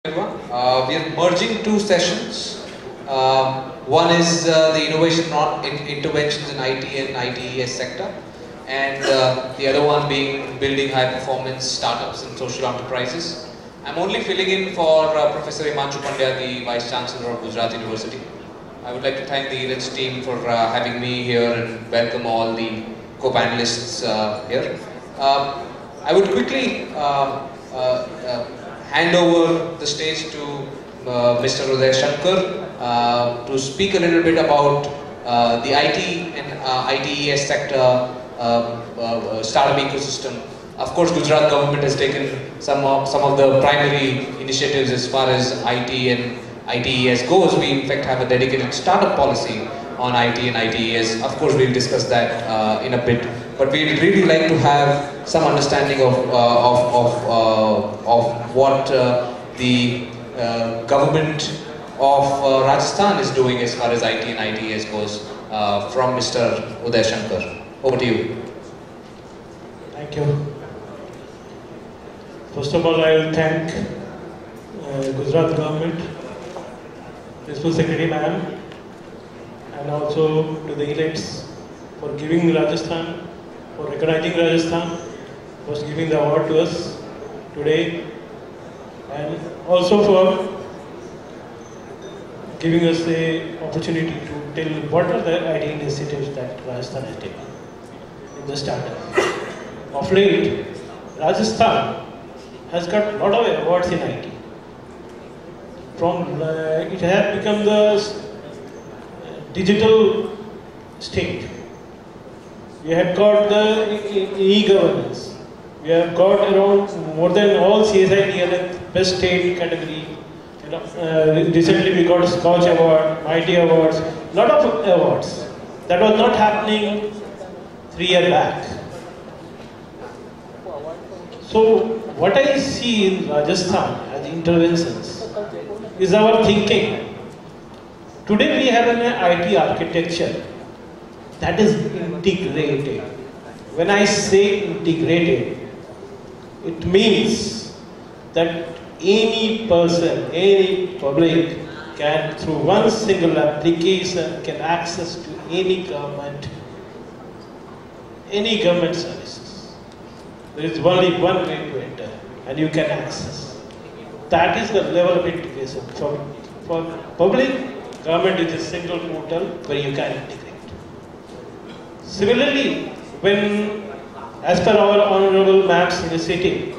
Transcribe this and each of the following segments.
Everyone. We are merging two sessions. One is the innovation interventions in IT and ITeS sector, and the other one being building high performance startups and social enterprises. I'm only filling in for Professor Himanshu Pandya, the Vice Chancellor of Gujarat University. I would like to thank the ITeS team for having me here and welcome all the co-panelists here. I would quickly hand over the stage to Mr. Uday Shankar to speak a little bit about the IT and ITeS sector startup ecosystem. Of course, Gujarat government has taken some of the primary initiatives as far as IT and ITeS goes. We in fact have a dedicated startup policy on IT and ITeS. Of course, we'll discuss that in a bit. But we'd really like to have some understanding of what the government of Rajasthan is doing as far as IT and ITeS goes from Mr. Uday Shankar. Over to you. Thank you. First of all, I will thank Gujarat government, Principal Secretary Ma'am, and also to the elites for giving Rajasthan, for recognizing Rajasthan, for giving the award to us today, and also for giving us the opportunity to tell what are the IT initiatives that Rajasthan has taken in the startup. Of late, Rajasthan has got a lot of awards in IT. It has become the digital state. We have got the e-governance. We have got around more than all CSI best state category. Recently we got Scotch Award, Mighty Awards, lot of awards. That was not happening 3 years back. So what I see in Rajasthan as interventions is our thinking. Today we have an IT architecture that is integrated. When I say integrated, it means that any person, any public can through one single application can access to any government services. There is only one way to enter and you can access. That is the level of integration. For public, government is a single portal where you can integrate. Similarly, when, as per our Honorable Ma'am's initiative,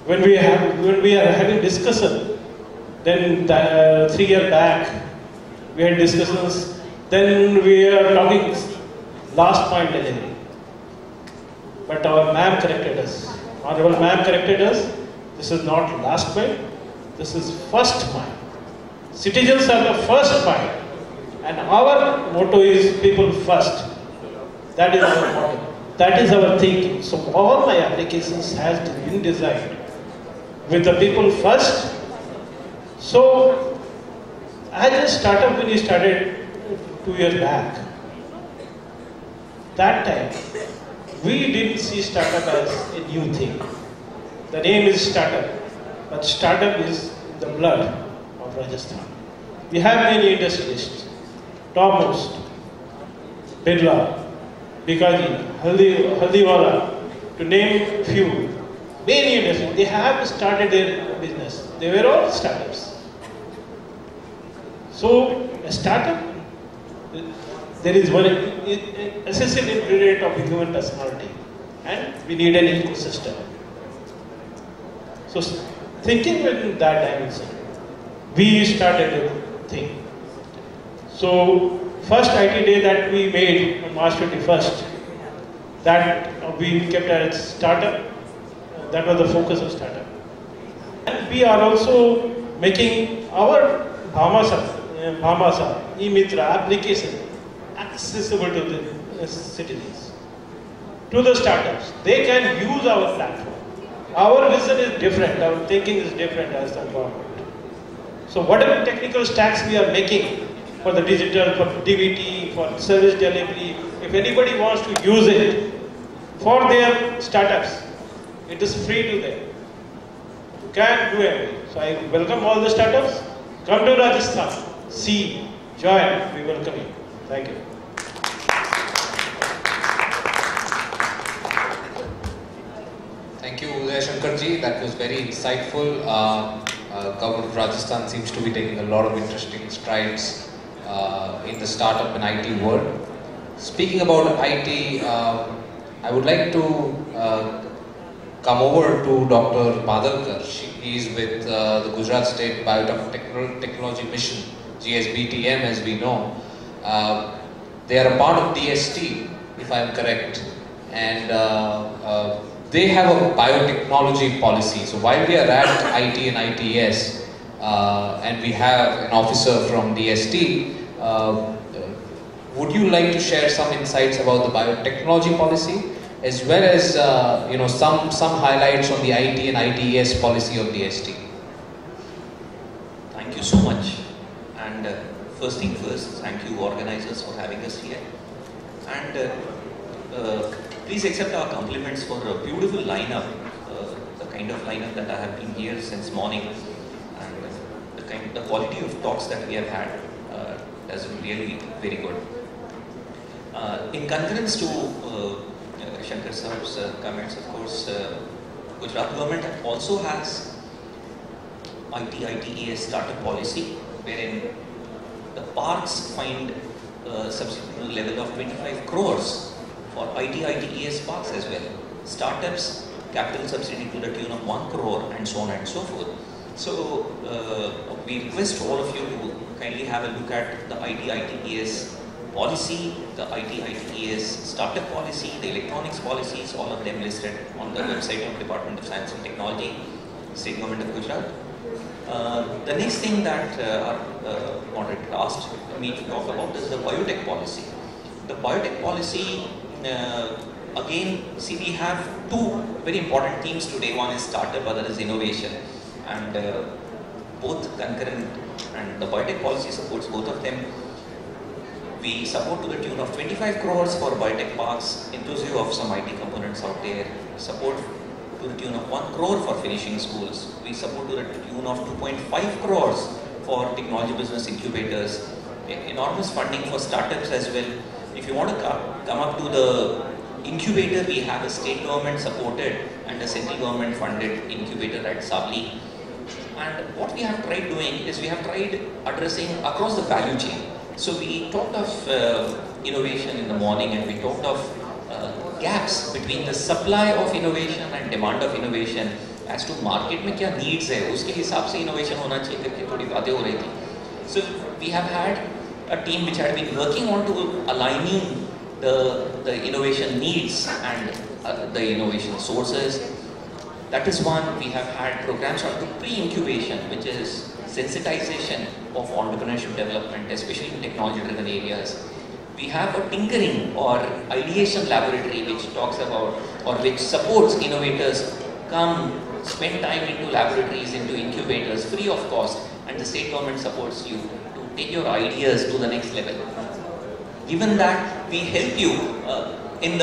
when we are having discussion, then 3 years back, we had discussions, then we are talking last point delivery. But our ma'am corrected us. Honorable Ma'am corrected us. This is not last point, this is first point. Citizens are the first point. And our motto is people first. That is our motto. That is our thinking. So all my applications has been designed with the people first. So as a startup when we started 2 years back, that time we didn't see startup as a new thing. The name is startup, but startup is in the blood of Rajasthan. We have many industrialists. Topmost, Birla, Bikaji, Haldiwala, to name few, many industries, they have started their business. They were all startups. So, a startup, there is one essential ingredient of human personality, and we need an ecosystem. So, thinking in that dimension, we started a thing. So, first IT day that we made on March 21st, that we kept as startup, that was the focus of startup. And we are also making our Bhamasa, e-Mitra application accessible to the citizens, to the startups. They can use our platform. Our vision is different, our thinking is different as the government. So whatever technical stacks we are making, for the digital, for DVT, for service delivery, if anybody wants to use it for their startups, it is free to them. can do anything. So I welcome all the startups. Come to Rajasthan, see, join, we welcome you. Thank you. Thank you, Uday Shankar ji. That was very insightful. Government of Rajasthan seems to be taking a lot of interesting strides in the startup and IT world. Speaking about IT, I would like to come over to Dr. Badalkar. He is with the Gujarat State Biotechnology Mission, GSBTM as we know. They are a part of DST, if I am correct, and they have a biotechnology policy. So while we are at IT and ITeS, and we have an officer from DST, would you like to share some insights about the biotechnology policy, as well as some highlights on the IT and ITeS policy of DST? Thank you so much. And first thing first, thank you organizers for having us here. And please accept our compliments for a beautiful lineup, the kind of lineup that I have been here since morning, and the quality of talks that we have had has been really very good. In concurrence to Shankar Saab's comments, of course, Gujarat government also has ITES startup policy, wherein the parks find a subsidy level of 25 crores for ITES parks as well. Startups, capital subsidy to the tune of 1 crore and so on and so forth. So we request all of you to kindly have a look at the ITES policy, the ITES startup policy, the electronics policies, all of them listed on the website of Department of Science and Technology, State Government of Gujarat. The next thing that our moderator asked me to talk about is the biotech policy. The biotech policy, again, see, we have two very important themes today. One is startup, other is innovation, and both concurrent, and the biotech policy supports both of them. We support to the tune of 25 crores for biotech parks, inclusive of some IT components out there. Support to the tune of 1 crore for finishing schools. We support to the tune of 2.5 crores for technology business incubators. Enormous funding for startups as well. If you want to come up to the incubator, we have a state government supported and a central government funded incubator at Savli. And what we have tried doing is we have tried addressing across the value chain. So we talked of innovation in the morning, and we talked of gaps between the supply of innovation and demand of innovation as to market में क्या needs है, उसके हिसाब से innovation होना चाहिए करके थोड़ी बातें हो रही थी. So we have had a team which had been working on to aligning the innovation needs and the innovation sources. That is one. We have had programs on to pre-incubation, which is sensitization of entrepreneurship development, especially in technology-driven areas. We have a tinkering or ideation laboratory which talks about or which supports innovators come spend time into laboratories, into incubators free of cost, and the state government supports you to take your ideas to the next level. Given that, we help you in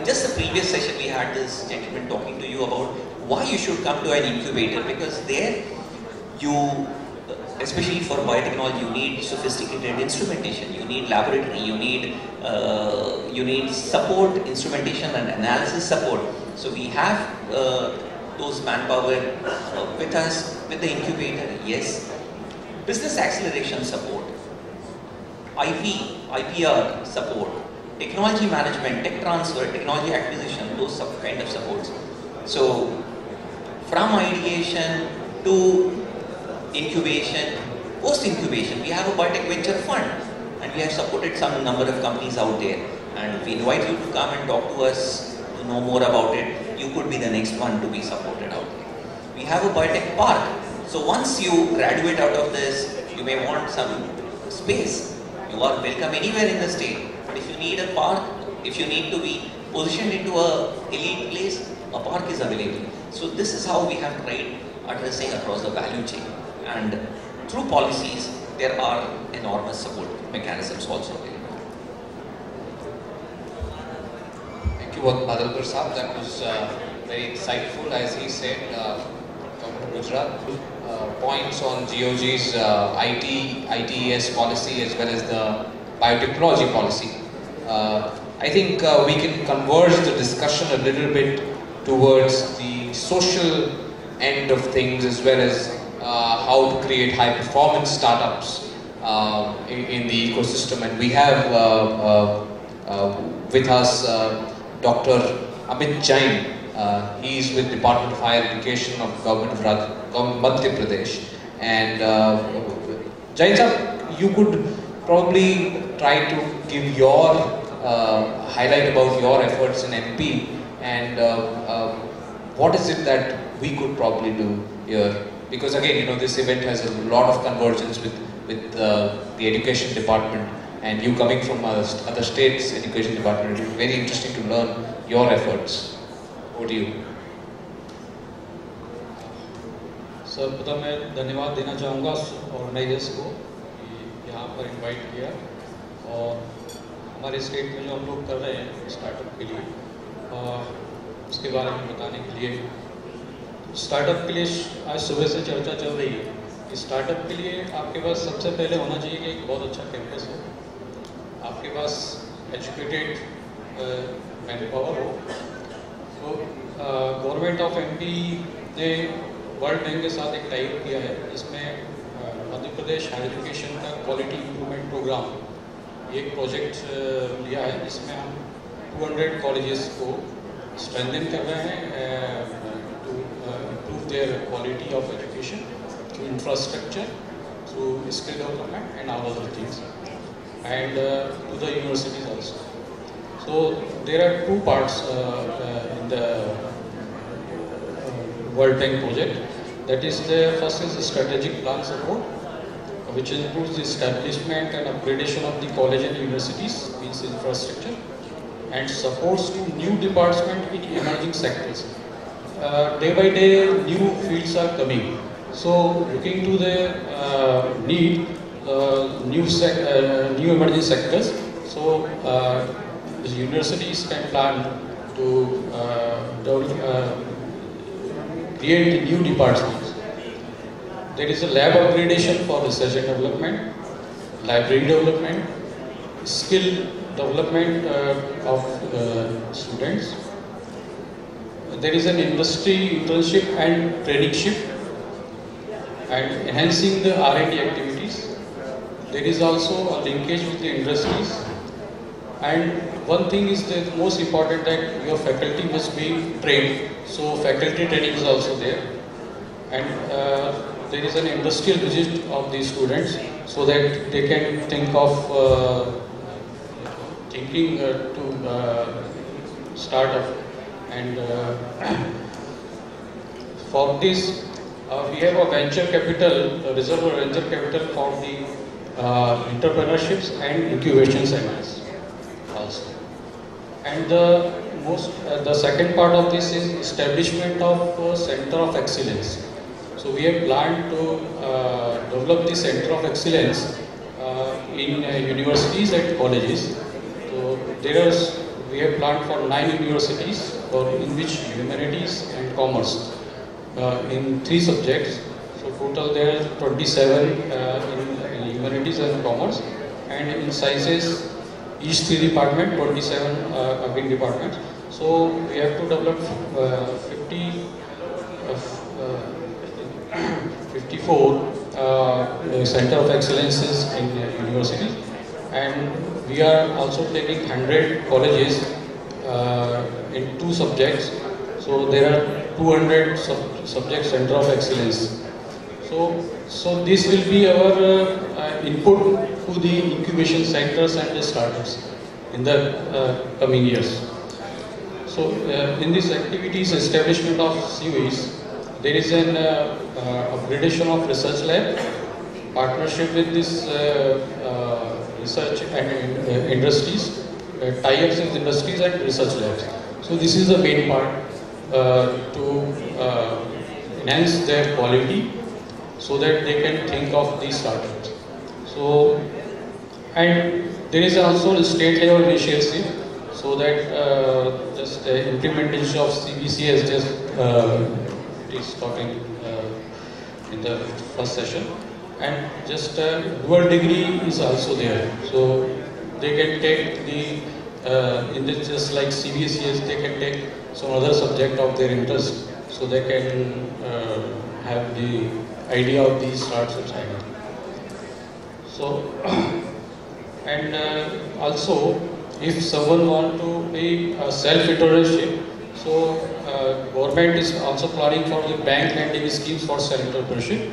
just the previous session we had this gentleman talking to you about why you should come to an incubator, because there you especially for biotechnology, you need sophisticated instrumentation, you need laboratory, you need support, instrumentation and analysis support. So we have those manpower with us, with the incubator, yes. Business acceleration support, IPR support, technology management, tech transfer, technology acquisition, those kind of supports. So from ideation to incubation, post-incubation, we have a biotech venture fund, and we have supported some number of companies out there, and we invite you to come and talk to us to know more about it. You could be the next one to be supported out there. We have a biotech park, so once you graduate out of this, you may want some space. You are welcome anywhere in the state, but if you need a park, if you need to be positioned into a elite place, a park is available. So this is how we have tried addressing across the value chain. And through policies, there are enormous support mechanisms also available. Thank you, Badalkar Saab. That was very insightful. As he said, Government of Gujarat. Points on GOG's ITES policy as well as the biotechnology policy. I think we can converge the discussion a little bit towards the social end of things as well as how to create high performance startups in the ecosystem. And we have with us Dr. Amit Jain. He is with Department of Higher Education of Government of Madhya Pradesh. And Jain sir, you could probably try to give your highlight about your efforts in MP and what is it that we could probably do here? Because again, you know, this event has a lot of convergence with the education department, and you coming from other states' education department, it will be very interesting to learn your efforts. Over to you. सर्वप्रथम मैं धन्यवाद देना चाहूँगा organisers को कि यहाँ पर invite किया और हमारे स्टेट में जो हम लोग कर रहे हैं स्टार्टअप के लिए उसके बारे में बताने के लिए। स्टार्टअप के लिए आज सुबह से चर्चा चल रही है कि स्टार्टअप के लिए आपके पास सबसे पहले होना चाहिए कि एक बहुत अच्छा कैंपस हो, आपके पास एजुकेटेड मैन पावर हो। तो गवर्नमेंट ऑफ एमपी ने वर्ल्ड बैंक के साथ एक टाइप किया है जिसमें मध्य प्रदेश हायर एजुकेशन का क्वालिटी इम्प्रूवमेंट प्रोग्राम ये एक प्रोजेक्ट लिया है जिसमें हम 200 कॉलेजेस को स्ट्रेंथन कर रहे हैं to improve their quality of education through infrastructure, through skill development and all other things and to the universities also. So there are two parts in the World Bank project. That is, the first is the strategic plan support, which includes the establishment and upgradation of the college and universities, means infrastructure, and supports to new departments in emerging sectors. Day by day, new fields are coming. So, looking to the need, new emerging sectors. So, the universities can plan to create new departments. There is a lab upgradation for research and development, library development, skill development of students. There is an industry internship and traineeship and enhancing the R&D activities. There is also a linkage with the industries. And one thing is the most important, that your faculty must be trained. So faculty training is also there. And there is an industrial visit of these students so that they can think of thinking to start up. And for this, we have a venture capital, a reserve venture capital for the entrepreneurships and incubation centers also. And the second part of this is establishment of center of excellence. So we have planned to develop the center of excellence in universities and colleges. So we have planned for 9 universities in which humanities and commerce in 3 subjects. So total there are 27 in humanities and commerce, and in sciences each 3 department, 27 again departments. So we have to develop 54 center of excellences in universities, and we are also taking 100 colleges in 2 subjects. So there are 200 subject center of excellence. So this will be our input to the incubation centers and the startups in the coming years. So in these activities, establishment of COEs, there is an upgradation of research lab, partnership with this research and industries, tie-ups with industries and research labs. So this is the main part to enhance their quality, so that they can think of these startups. So, and there is also a state level initiative, so that just implementation of CBC has just is talking in the first session, and just dual degree is also there. So they can take in this, just like CBSEs, they can take some other subject of their interest, so they can have the idea of these startups. So and also, if someone want to be a self-entrepreneurship, so government is also planning for the bank lending schemes for self-entrepreneurship.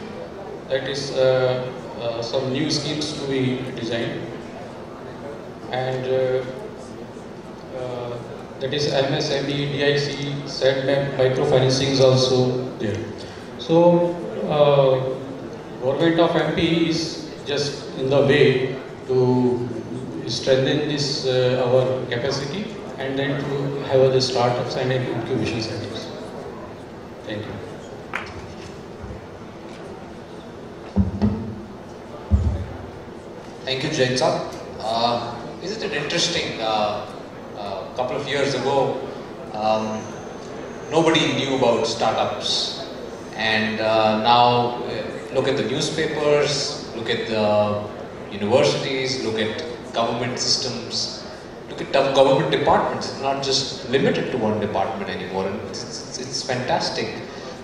That is some new schemes to be designed, and that is MSME, DIC, SEDMEP, microfinancing is also there. So government of MP is just in the way to strengthen this our capacity, and then to have the startups and incubation centers. Thank you. Thank you, Jain sir. Isn't it interesting? Couple of years ago, nobody knew about startups, and now look at the newspapers, look at the universities, look at government systems, look at government departments. It's not just limited to one department anymore, and it's fantastic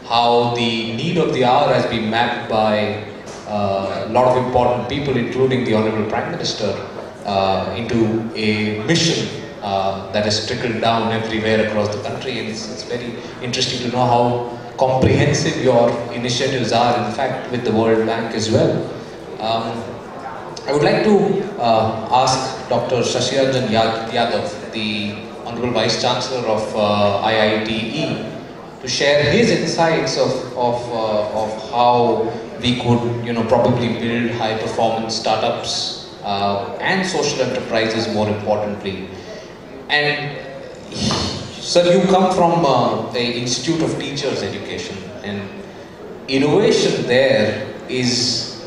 how the need of the hour has been mapped by a lot of important people, including the Honorable Prime Minister, into a mission that has trickled down everywhere across the country. And it's very interesting to know how comprehensive your initiatives are, in fact, with the World Bank as well. I would like to ask Dr. Shashiranjan Yadav, the Honorable Vice Chancellor of IITE, to share his insights of how we could, probably build high-performance startups and social enterprises, more importantly. And sir, you come from the Institute of Teachers Education, and innovation there isn't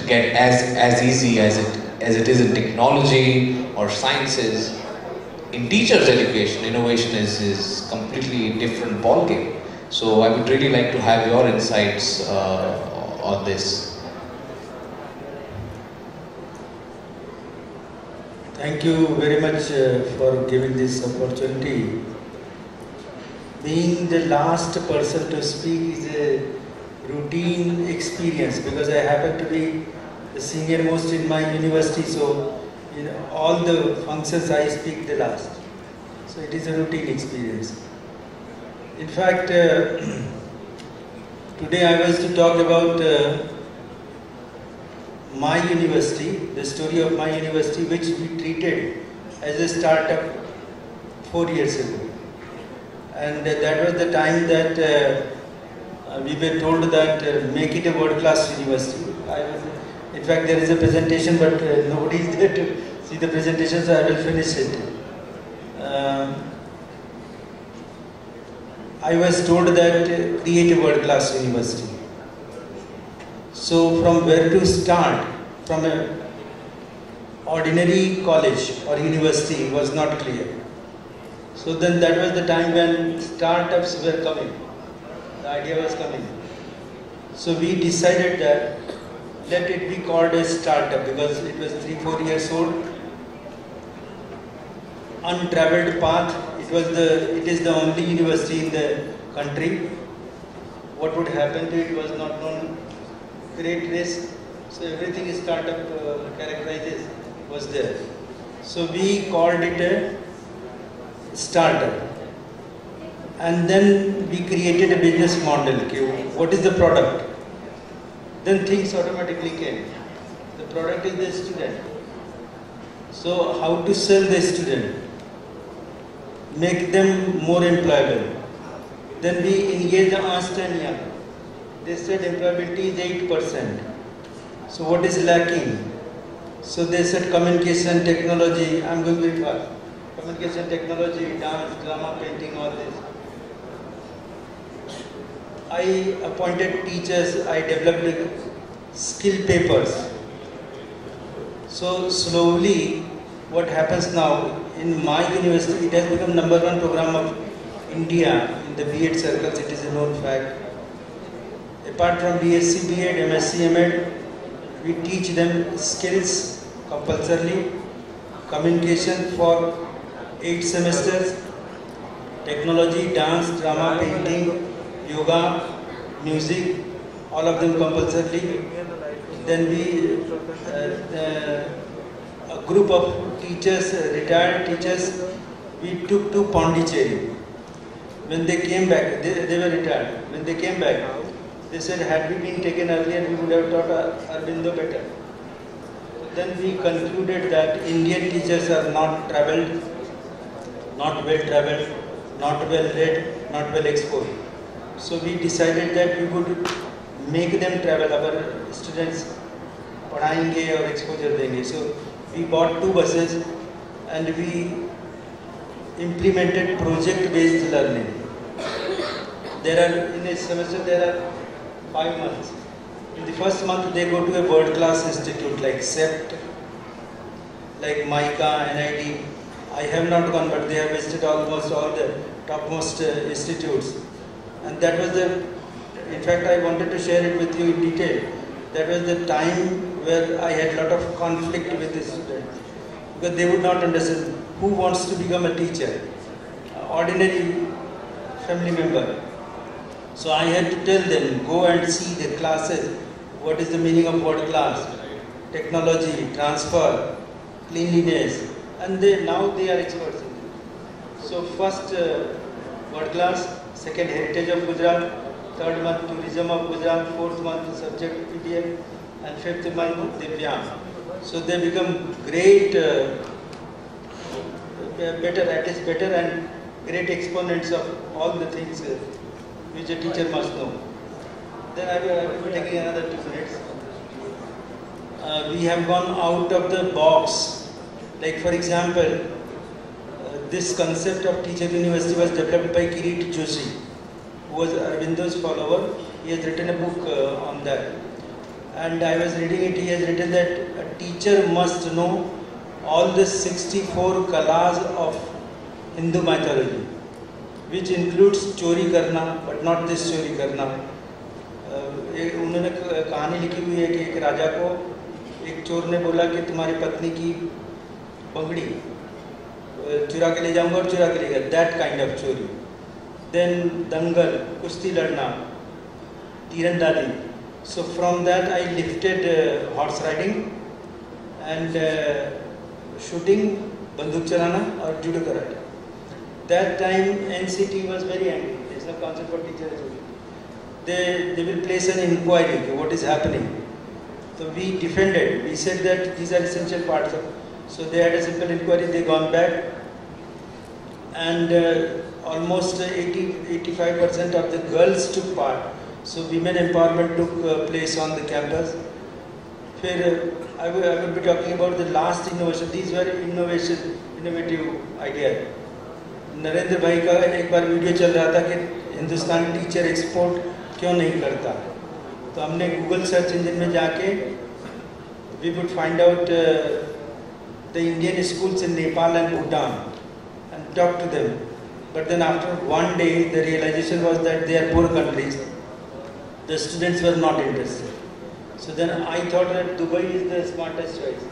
get as easy as it is in technology or sciences. In teachers education, innovation is completely different ballgame. So I would really like to have your insights on this. Thank you very much for giving this opportunity. Being the last person to speak is a routine experience, because I happen to be the senior most in my university, so all the functions I speak the last. So it is a routine experience. In fact, today I was to talk about my university, the story of my university, which we treated as a startup 4 years ago. And that was the time that we were told that make it a world-class university. In fact, there is a presentation, but nobody is there to see the presentation, so I will finish it. I was told that create a world-class university. So from where to start, from an ordinary college or university was not clear. So then that was the time when startups were coming. The idea was coming. So we decided that let it be called a startup, because it was 3-4 years old. Untraveled path. It is the only university in the country. What would happen to it was not known. Great risk. So everything startup characterizes was there. So we called it a startup. And then we created a business model. What is the product? Then things automatically came. The product is the student. So how to sell the student? Make them more employable. Then we engaged Ernst & Young. They said employability is 8%. So what is lacking? So they said communication technology. I'm going very fast. Communication technology, dance, drama, painting, all this. I appointed teachers. I developed skill papers. So slowly, what happens now in my university, it has become #1 program of India in the B.Ed circles. It is a known fact. Apart from BSc, B.Ed, MSc, M.Ed, we teach them skills compulsorily, communication for 8 semesters, technology, dance, drama, painting, yoga, music, all of them compulsorily. Then a group of teachers, retired teachers, we took to Pondicherry. When they came back, they were retired. When they came back, they said, had we been taken earlier, we would have taught Arvindo better. Then we concluded that Indian teachers are not traveled, not well traveled, not well read, not well exposed. So we decided that we would make them travel. Our students पढ़ाएंगे और exposure देंगे. So we bought 2 buses and we implemented project-based learning. In a semester there are 5 months. In the first month they go to a world-class institute like CEPT, like MICA, NID. I have not gone, but they have visited almost all the topmost institutes. And that was in fact I wanted to share it with you in detail. That was the time where I had a lot of conflict with the students. Because they would not understand who wants to become a teacher. Ordinary family member. So I had to tell them, go and see the classes. What is the meaning of world class? Technology, transfer, cleanliness. And now they are experts in it. So first world class, second heritage of Gujarat, third month tourism of Gujarat, fourth month subject PDF, and fifth month Divyang. So they become great, better and great exponents of all the things which a teacher must know. Then I will be taking another 2 minutes. We have gone out of the box. Like for example, this concept of teacher university was developed by Kirit Joshi, who was Arvindo's follower. He has written a book on that. And I was reading it, he has written that a teacher must know all the 64 kalas of Hindu mythology, which includes chori karna, but not this chori karna. उन्होंने कहानी लिखी हुई है कि एक राजा को एक चोर ने बोला कि तुम्हारी पत्नी की पगड़ी चुरा के ले जाऊंगा और चुरा के ले गया. That kind of चोरी. Then दंगल, कुश्ती लड़ना, तीरंदाजी. So from that I lifted horse riding and shooting, बंदूक चलाना और judo karate. That time NCT was very angry. There is no concept for teachers. They will place an inquiry, what is happening. So we defended, we said that these are essential parts of. So they had a simple inquiry, they gone back and almost 80-85% of the girls took part. So women empowerment took place on the campus. I will be talking about the last innovation. These were innovative ideas. Narendra भाई का एक बार video चल रहा था कि Hindustan teacher export क्यों नहीं करता. तो हमने गूगल सर्च इंजन में जाके we would find out the Indian schools in Nepal and Bhutan and talk to them. But then after one day the realization was that they are poor countries. The students were not interested. So then I thought that Dubai is the smartest choice.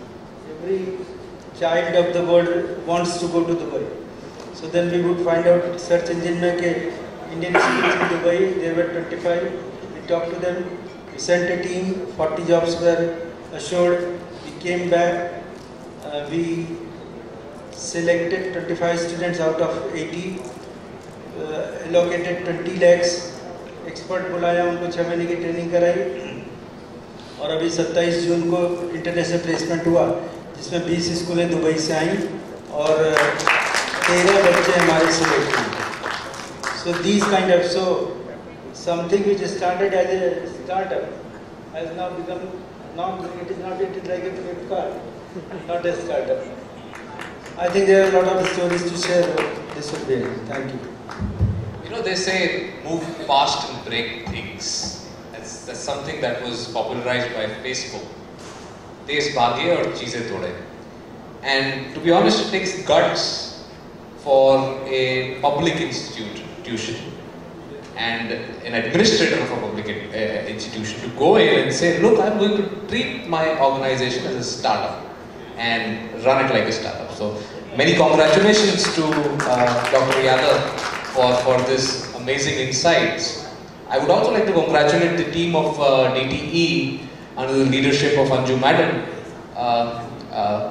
Every child of the world wants to go to Dubai. So then we would find out search engine में कि Indian schools in Dubai, there were 25. We talked to them. We sent a team. 40 jobs were assured. We came back. We selected 25 students out of 80. Allocated 20 lakhs. Expert बुलाया, उनको 6 महीने की training कराई और अभी 27 जून को इंटरनेशनल प्लेसमेंट हुआ जिसमें 20 स्कूलें दुबई से आई और 13 बच्चे हमारे सिलेक्ट हुए. So these kind of, so something which started as a startup has now become, it is like a Flipkart, not a startup. I think there are a lot of stories to share, but this would be it. Thank you. You know, they say move fast and break things. That's something that was popularized by Facebook. Teez bhagye aur cheeze tode. And to be honest, it takes guts for a public institution. and an administrator of a public institution to go in and say, look, I'm going to treat my organization as a startup and run it like a startup. So many congratulations to Dr. Yadav for this amazing insights. I would also like to congratulate the team of DTE under the leadership of Anju Madam,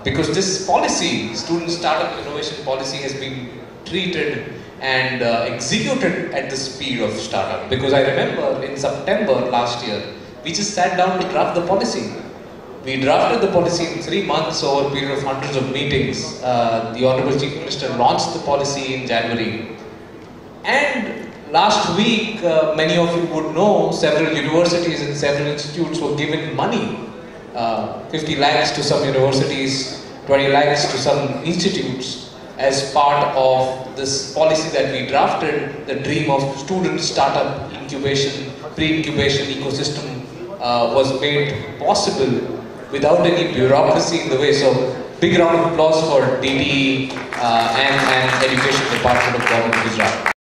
because this policy, student startup innovation policy, has been treated and executed at the speed of startup. Because I remember in September last year, we just sat down to draft the policy. We drafted the policy in 3 months over a period of hundreds of meetings. The Honorable Chief Minister launched the policy in January. And last week, many of you would know, several universities and several institutes were given money. 50 lakhs to some universities, 20 lakhs to some institutes, as part of this policy that we drafted. The dream of student startup incubation, pre-incubation ecosystem was made possible without any bureaucracy in the way. So, big round of applause for DTE and Education Department of Government of Gujarat.